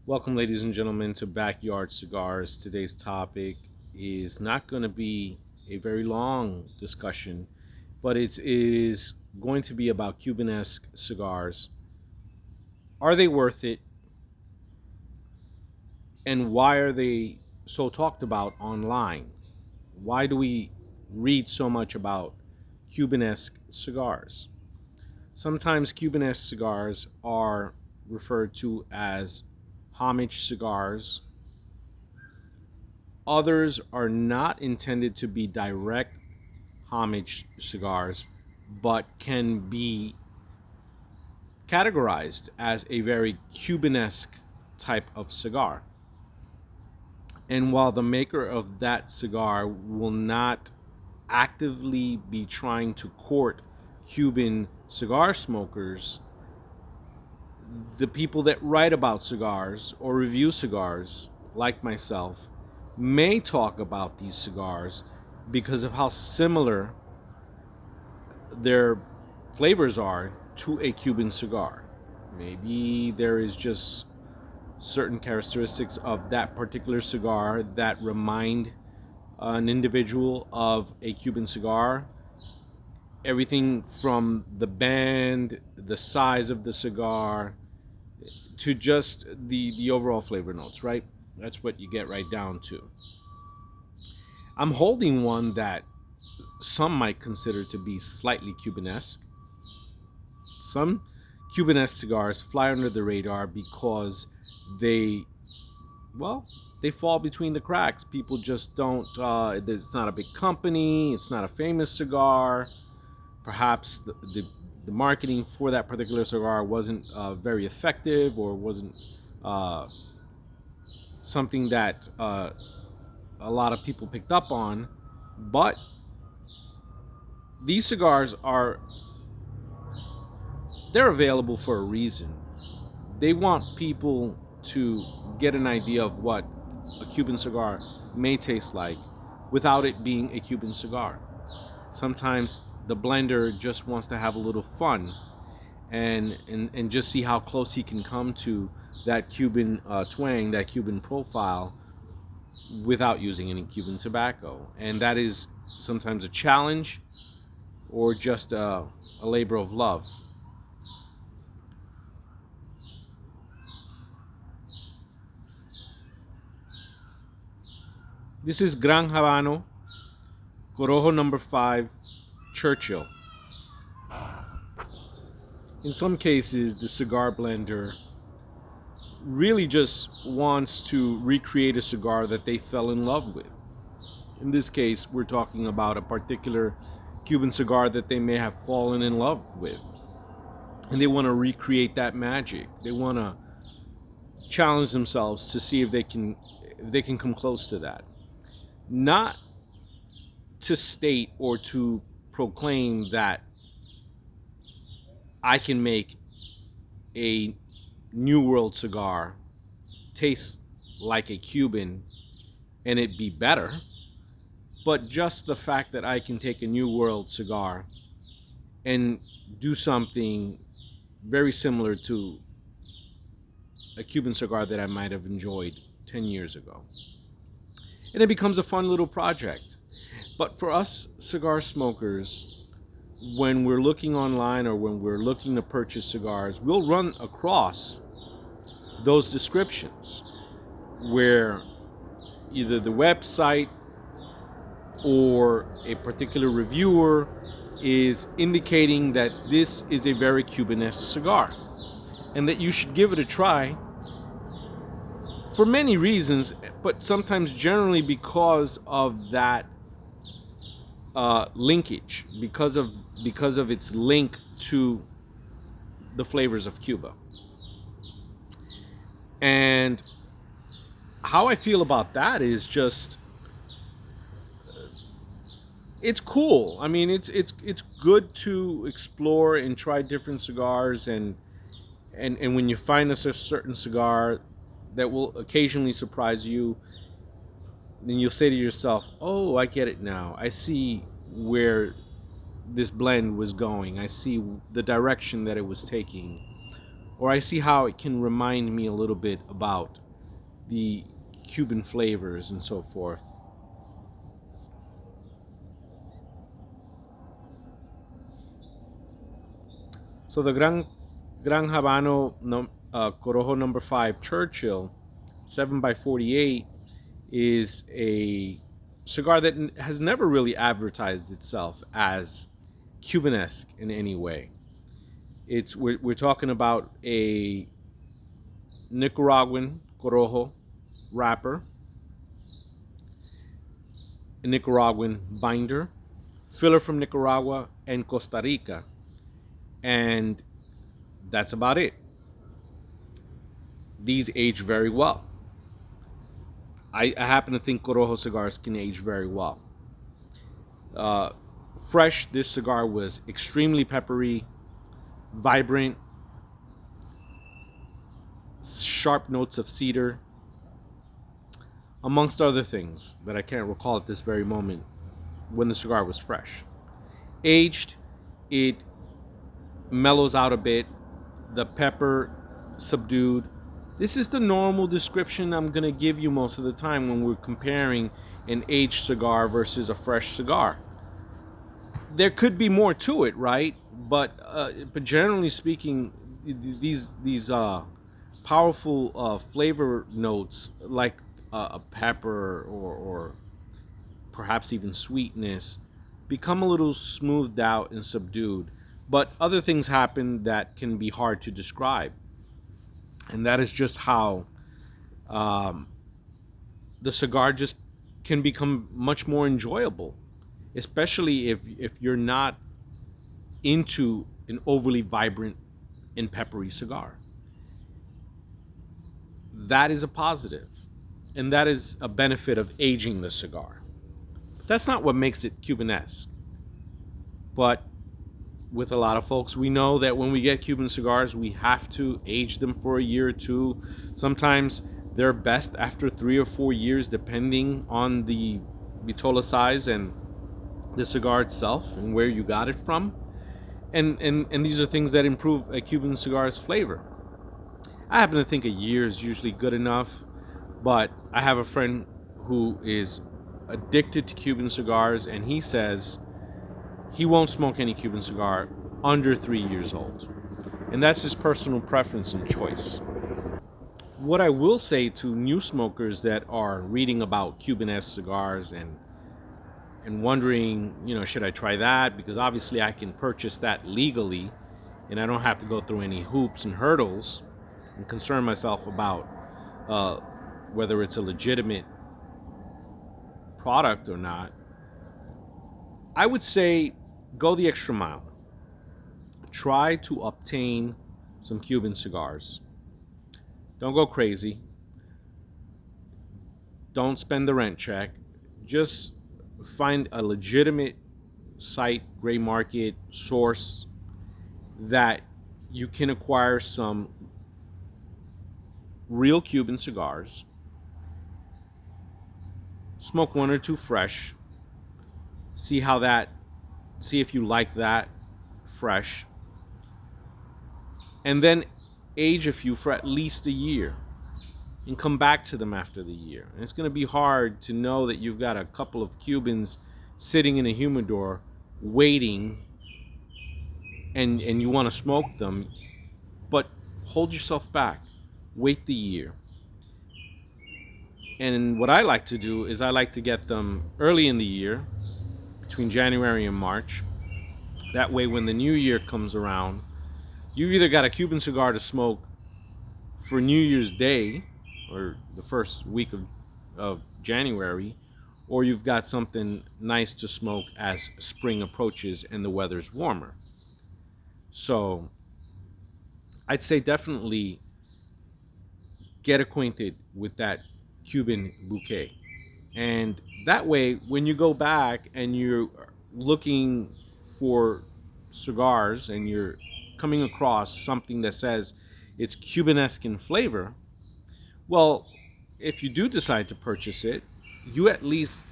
Welcome, ladies and gentlemen, to Backyard Cigars. Today's topic is not going to be a very long discussion, but it is going to be about Cubanesque cigars. Are they worth it? And why are they so talked about online? Why do we read so much about Cubanesque cigars? Sometimes Cubanesque cigars are referred to as homage cigars. Others are not intended to be direct homage cigars, but can be categorized as a very Cubanesque type of cigar. And while the maker of that cigar will not actively be trying to court Cuban cigar smokers, the people that write about cigars or review cigars, like myself, may talk about these cigars because of how similar their flavors are to a Cuban cigar. Maybe there is just certain characteristics of that particular cigar that remind an individual of a Cuban cigar. Everything from the band, the size of the cigar, to just the overall flavor notes, right? That's what you get right down to. I'm holding one that some might consider to be slightly Cubanesque. Some Cubanesque cigars fly under the radar because they, well, they fall between the cracks. People just don't, it's not a big company, it's not a famous cigar. Perhaps the marketing for that particular cigar wasn't very effective, or wasn't something that a lot of people picked up on. But these cigars they're available for a reason. They want people to get an idea of what a Cuban cigar may taste like without it being a Cuban cigar. Sometimes the blender just wants to have a little fun and just see how close he can come to that Cuban twang, that Cuban profile, without using any Cuban tobacco. And that is sometimes a challenge or just a labor of love. This is Gran Habano, Corojo number 5, Churchill. In some cases, the cigar blender really just wants to recreate a cigar that they fell in love with. In this case, we're talking about a particular Cuban cigar that they may have fallen in love with. And they want to recreate that magic. They want to challenge themselves to see if they can come close to that. Not to state or to proclaim that I can make a New World cigar taste like a Cuban and it be better, but just the fact that I can take a New World cigar and do something very similar to a Cuban cigar that I might have enjoyed 10 years ago. And it becomes a fun little project. But for us cigar smokers, when we're looking online or when we're looking to purchase cigars, we'll run across those descriptions where either the website or a particular reviewer is indicating that this is a very Cubanesque cigar and that you should give it a try for many reasons, but sometimes generally because of that linkage, because of its link to the flavors of Cuba. And how I feel about that is just, it's cool. I mean, it's good to explore and try different cigars, and when you find a certain cigar that will occasionally surprise you, then you'll say to yourself, "Oh, I get it now. I see where this blend was going. I see the direction that it was taking." or I see how it can remind me a little bit about the Cuban flavors and so forth. So the Gran Habano Corojo number 5 Churchill 7 by 48 is a cigar that has never really advertised itself as Cubanesque in any way. We're talking about a Nicaraguan Corojo wrapper, a Nicaraguan binder, filler from Nicaragua and Costa Rica, and that's about it. These age very well. I happen to think Corojo cigars can age very well. Uh, Fresh, this cigar was extremely peppery, vibrant, sharp notes of cedar, amongst other things that I can't recall at this very moment when the cigar was fresh. Aged, it mellows out a bit, the pepper subdued. This is the normal description I'm going to give you most of the time when we're comparing an aged cigar versus a fresh cigar. There could be more to it, right? But generally speaking, these powerful flavor notes like a pepper or perhaps even sweetness become a little smoothed out and subdued. But other things happen that can be hard to describe, and that is just how um, the cigar just can become much more enjoyable, especially if you're not into an overly vibrant and peppery cigar. That is a positive, and that is a benefit of aging the cigar. But that's not what makes it Cubanesque. But with a lot of folks, we know that when we get Cuban cigars, we have to age them for a year or two. Sometimes they're best after 3 or 4 years, depending on the vitola size and the cigar itself and where you got it from. And these are things that improve a Cuban cigar's flavor. I happen to think a year is usually good enough, but I have a friend who is addicted to Cuban cigars, and he says he won't smoke any Cuban cigar under 3 years old. And that's his personal preference and choice. What I will say to new smokers that are reading about Cubanesque cigars and wondering, should I try that? Because obviously I can purchase that legally and I don't have to go through any hoops and hurdles and concern myself about uh, whether it's a legitimate product or not. I would say go the extra mile. Try to obtain some Cuban cigars. Don't go crazy. Don't spend the rent check. Just find a legitimate site, gray market, source that you can acquire some real Cuban cigars. Smoke one or two fresh. See if you like that fresh. And then age a few for at least a year and come back to them after the year. And it's going to be hard to know that you've got a couple of Cubans sitting in a humidor waiting and you want to smoke them, but hold yourself back. Wait the year. And what I like to do is I like to get them early in the year, between January and March. That way, when the new year comes around, you've either got a Cuban cigar to smoke for New Year's Day or the first week of January, or you've got something nice to smoke as spring approaches and the weather's warmer. So I'd say definitely get acquainted with that Cuban bouquet. And that way, when you go back and you're looking for cigars and you're coming across something that says it's Cubanesque in flavor, well, if you do decide to purchase it, you at least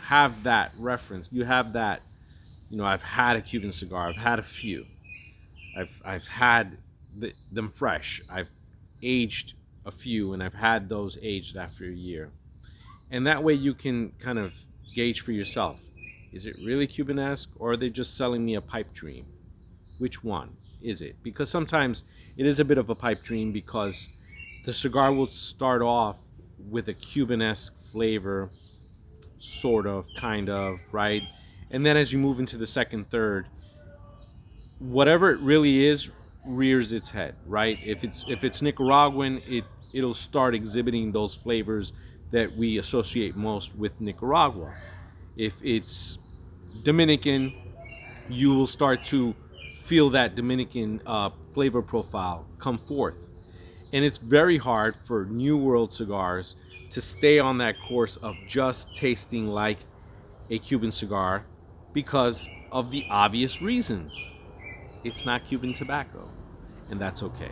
have that reference. You have that, I've had a Cuban cigar. I've had a few. I've had them fresh. I've aged a few, and I've had those aged after a year, and that way you can kind of gauge for yourself: is it really Cubanesque, or are they just selling me a pipe dream? Which one is it? Because sometimes it is a bit of a pipe dream, because the cigar will start off with a Cubanesque flavor, sort of, kind of, right? And then as you move into the second, third, whatever it really is rears its head, right? If it's Nicaraguan, it'll start exhibiting those flavors that we associate most with Nicaragua. If it's Dominican, you will start to feel that Dominican flavor profile come forth. And it's very hard for New World cigars to stay on that course of just tasting like a Cuban cigar, because of the obvious reasons. It's not Cuban tobacco, and that's okay.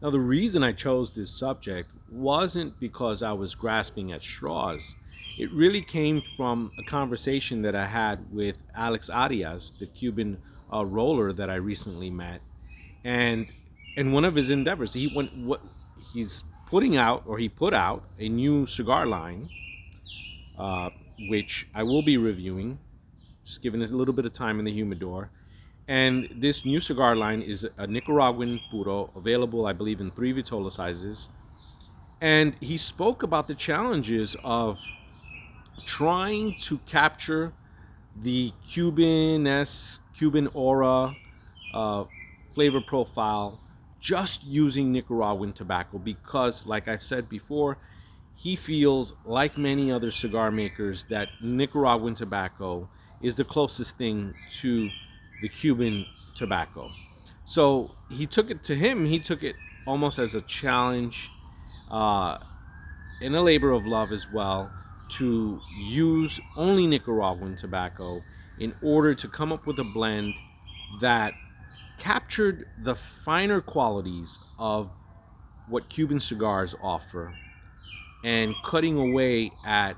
Now, the reason I chose this subject wasn't because I was grasping at straws. It really came from a conversation that I had with Alex Arias, the Cuban roller that I recently met, and in one of his endeavors, he's putting out, or he put out, a new cigar line, uh, which I will be reviewing, just giving it a little bit of time in the humidor. And this new cigar line is a Nicaraguan puro, available, I believe, in 3 vitola sizes. And he spoke about the challenges of trying to capture the Cuban aura, uh, flavor profile, just using Nicaraguan tobacco, because, like I've said before, he feels, like many other cigar makers, that Nicaraguan tobacco is the closest thing to the Cuban tobacco. So he took it almost as a challenge, uh, and a labor of love as well, to use only Nicaraguan tobacco in order to come up with a blend that captured the finer qualities of what Cuban cigars offer, and cutting away at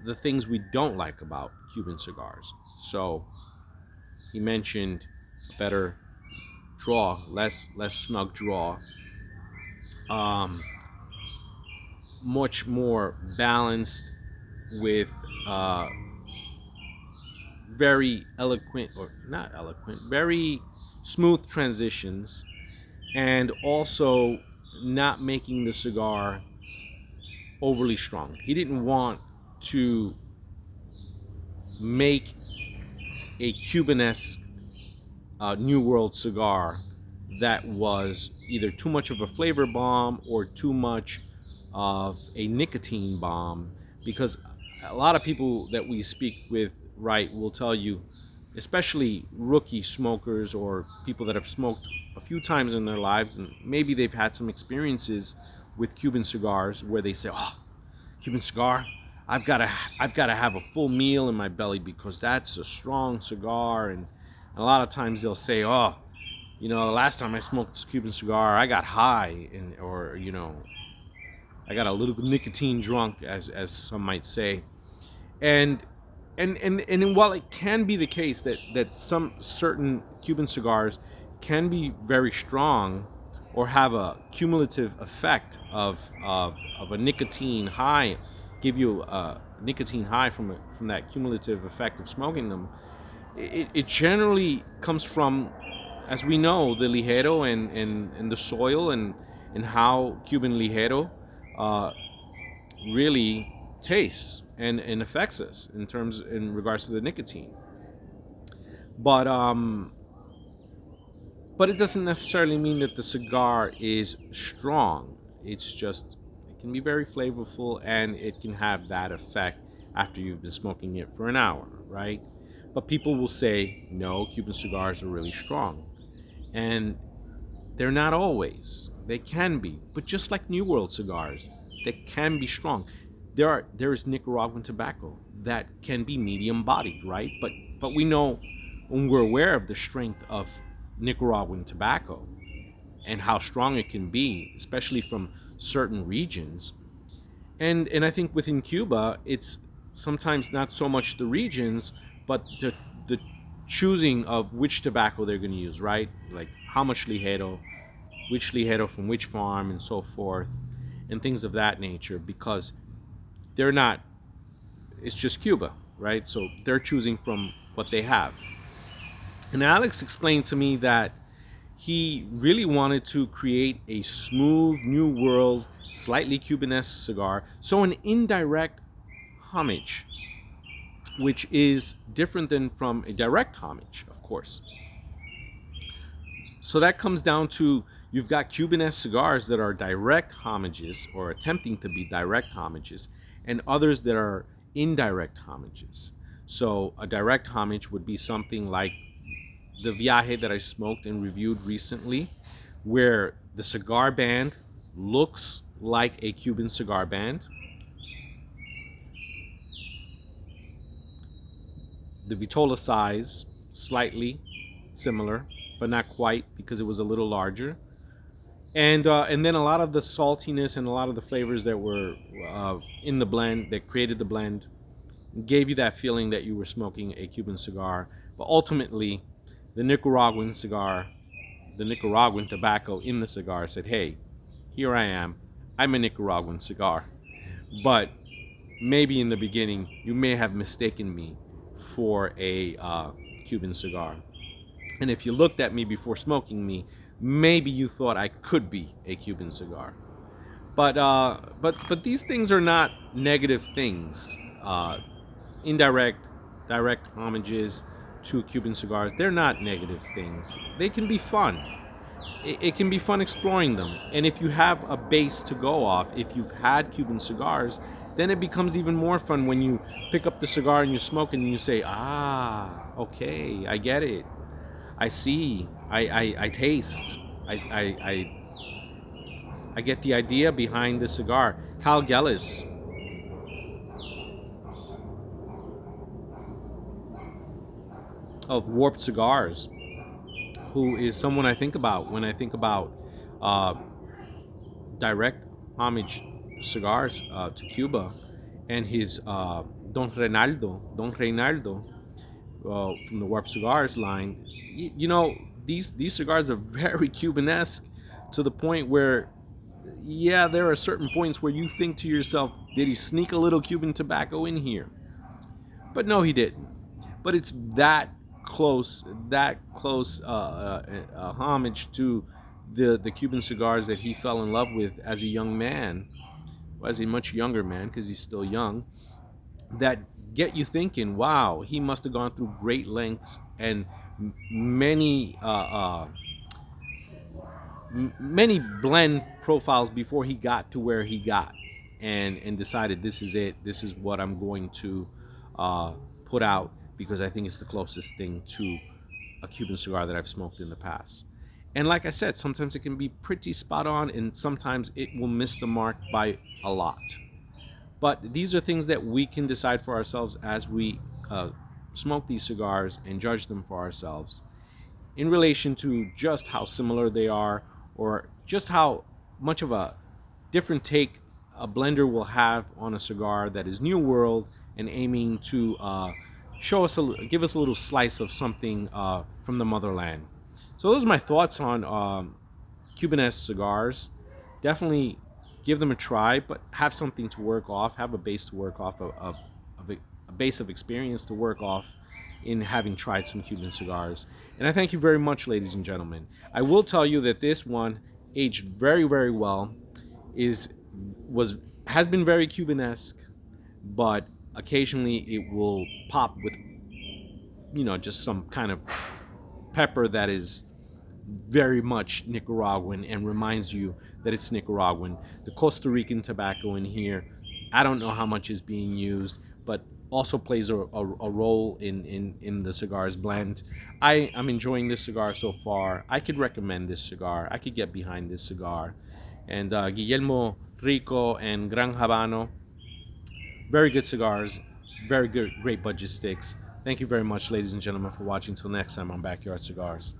the things we don't like about Cuban cigars. So he mentioned a better draw, less snug draw, um, much more balanced, with uh, very eloquent, or not eloquent, very smooth transitions, and also not making the cigar overly strong. He didn't want to make a Cubanesque New World cigar that was either too much of a flavor bomb or too much of a nicotine bomb, because a lot of people that we speak with, right, will tell you, especially rookie smokers or people that have smoked a few times in their lives, and maybe they've had some experiences with Cuban cigars where they say, "Oh, Cuban cigar, I've got to have a full meal in my belly because that's a strong cigar." And a lot of times they'll say, "Oh, the last time I smoked this Cuban cigar, I got high, and or I got a little nicotine drunk," as some might say. And while it can be the case that some certain Cuban cigars can be very strong, or have a cumulative effect of a nicotine high, give you a nicotine high from that cumulative effect of smoking them, it generally comes from, as we know, the ligero, and the soil, and how Cuban ligero uh, really tastes and affects us in regards to the nicotine. But it doesn't necessarily mean that the cigar is strong. It's just, it can be very flavorful, and it can have that effect after you've been smoking it for an hour, right? But people will say, no, Cuban cigars are really strong. And they're not always. They can be. But just like New World cigars, they can be strong. There is Nicaraguan tobacco that can be medium bodied, right? But we know, when we're aware of the strength of Nicaraguan tobacco and how strong it can be, especially from certain regions. And I think within Cuba, it's sometimes not so much the regions, but the choosing of which tobacco they're going to use, right? Like how much ligero, which ligero from which farm, and so forth, and things of that nature, because they're not, it's just Cuba, right? So they're choosing from what they have. And Alex explained to me that he really wanted to create a smooth, new world, slightly Cubanesque cigar. So an indirect homage, which is different than from a direct homage, of course. So that comes down to, you've got Cubanesque cigars that are direct homages or attempting to be direct homages, and others that are indirect homages. So a direct homage would be something like the Viaje that I smoked and reviewed recently, where the cigar band looks like a Cuban cigar band. The Vitola size, slightly similar, but not quite, because it was a little larger. And then a lot of the saltiness and a lot of the flavors that were in the blend, that created the blend, gave you that feeling that you were smoking a Cuban cigar. But ultimately, the Nicaraguan cigar, the Nicaraguan tobacco in the cigar said, hey, here I am. I'm a Nicaraguan cigar. But maybe in the beginning, you may have mistaken me for a Cuban cigar. And if you looked at me before smoking me, maybe you thought I could be a Cuban cigar. But these things are not negative things. Indirect, direct homages to Cuban cigars, they're not negative things. They can be fun. It can be fun exploring them. And if you have a base to go off, if you've had Cuban cigars, then it becomes even more fun when you pick up the cigar and you smoke it and you say, ah, okay, I get it. I see. I taste. I, I, I, I get the idea behind the cigar. Kyle Gellis of Warped Cigars, who is someone I think about when I think about uh, direct homage cigars to Cuba, and his Don Reynaldo from the Warped Cigars line. You know, these cigars are very Cubanesque, to the point where, yeah, there are certain points where you think to yourself, did he sneak a little Cuban tobacco in here? But no, he didn't. But it's that close homage to the Cuban cigars that he fell in love with as a young man, as a much younger man, because he's still young, that get you thinking, wow, he must have gone through great lengths and many many blend profiles before he got to where he got, and decided, this is it, this is what I'm going to put out, because I think it's the closest thing to a Cuban cigar that I've smoked in the past. And like I said, sometimes it can be pretty spot on, and sometimes it will miss the mark by a lot. But these are things that we can decide for ourselves as we smoke these cigars and judge them for ourselves in relation to just how similar they are, or just how much of a different take a blender will have on a cigar that is new world and aiming to give us a little slice of something from the motherland. So those are my thoughts on Cubanesque cigars. Definitely give them a try, but have something to work off, have a base to work off of a base of experience to work off in having tried some Cuban cigars. And I thank you very much, ladies and gentlemen. I will tell you that this one aged very, very well, is was has been very Cubanesque, but occasionally it will pop with, just some kind of pepper that is very much Nicaraguan and reminds you that it's Nicaraguan. The Costa Rican tobacco in here, I don't know how much is being used, but also plays a role in the cigar's blend. I'm enjoying this cigar so far. I could recommend this cigar. I could get behind this cigar. And Guillermo Rico and Gran Habano, very good cigars, very good, great budget sticks. Thank you very much, ladies and gentlemen, for watching. Till next time on Backyard Cigars.